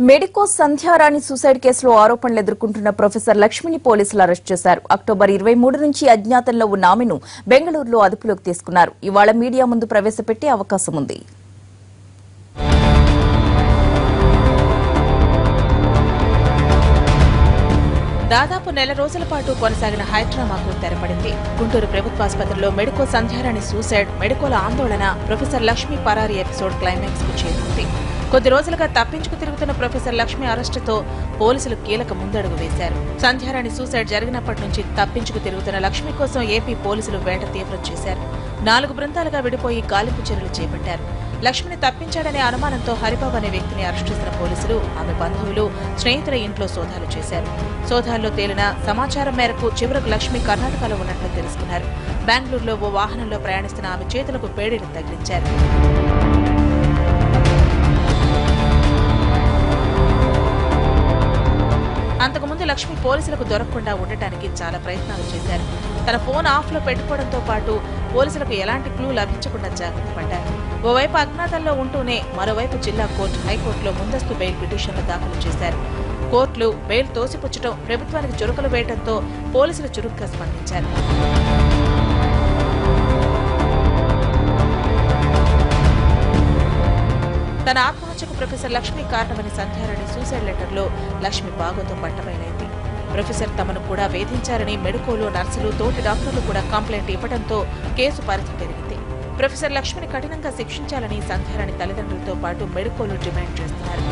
Medico Sandhyarani suicide కేసులో ఆరోపణలు ఎదుర్కొంటున్న ప్రొఫెసర్ లక్ష్మిని పోలీసులు అరెస్ట్ చేశారు. అక్టోబర్ 23 నుంచి అజ్ఞాతంలో ఉన్న ఆమెను బెంగళూరులో అదుపులోకి తీసుకున్నారు. ఇవాళ మీడియా ముందు ప్రవేశపెట్టే అవకాశం ఉంది. దాదాపు నెల రోజుల పాటు కొనసాగిన హైడ్రామాకు తెరపడింది. గుంటూరు ప్రభుత్వాసుపత్రిలో మెడికో సంధ్యారాణి సూసైడ్, మెడికోల ఆందోళన, ప్రొఫెసర్ లక్ష్మి పరారీ ఎపిసోడ్ క్లైమాక్స్ కు చేరుకుంది. కొద్ది రోజులుగా తప్పించుకు తిరుగుతున్న ప్రొఫెసర్ లక్ష్మి అరెస్టుతో పోలీసులు కీలక ముందడుగు వేశారు. సంధ్యారాణి సూసైడ్ జరిగినప్పటి నుంచి తప్పించుకు తిరుగుతున్న లక్ష్మి కోసం ఏపీ పోలీసులు వేట తీవ్రం చేశారు. 4 బృందాలుగా విడిపోయి గాలింపు చర్యలు చేపట్టారు. లక్ష్మిని తప్పించాడనే అనుమానంతో హరిబాబు అనే వ్యక్తిని అరెస్ట్ చేసిన పోలీసులు ఆమె బంధువులు, స్నేహితుల ఇంట్లో సోదాలు చేశారు. సోదాల్లో తేలిన సమాచారం మేరకు చివరకు లక్ష్మి కర్ణాటకలో ఉన్నట్లు తెలుసుకున్నారు. బెంగళూరులో ఓ వాహనంలో ప్రయాణిస్తున్న ఆమె చేతులకు పేడీలు తగిలించారు. అంతకుముందు లక్ష్మి పోలీసులకు దొరకకుండా ఉండటానికి చాలా ప్రయత్నాలు చేశారు. తన ఫోన్ ఆఫ్ లో పెట్టుకోవడంతో పాటు పోలీసులకు ఎలాంటి క్లూ లభించకుండా జాగ్రత్త పడ్డారు. ఓవైపు అజ్ఞాతంలో ఉంటూనే మరోవైపు జిల్లా కోర్టు, హైకోర్టులో ముందస్తు బెయిల్ పిటిషన్లు దాఖలు చేశారు. కోర్టులు బెయిల్ తోసిపుచ్చడం, ప్రభుత్వానికి చురుకులు వేయడంతో పోలీసులు చురుగ్గా స్పందించారు. తన ఆత్మహత్యకు ప్రొఫెసర్ లక్ష్మి కారణమని సంధ్యారాణి సూసైడ్ లెటర్లో లక్ష్మి బాగోతో పట్టబయలైంది. ప్రొఫెసర్ తమను కూడా వేధించారని మెడికోలో నర్సులు, తోటి డాక్టర్లు కూడా కంప్లైంట్ ఇవ్వడంతో కేసు పరిధి పెరిగింది. ప్రొఫెసర్ లక్ష్మిని కఠినంగా శిక్షించాలని సంధ్యారాణి తల్లిదండ్రులతో పాటు మెడికోలు డిమాండ్ చేస్తున్నారు.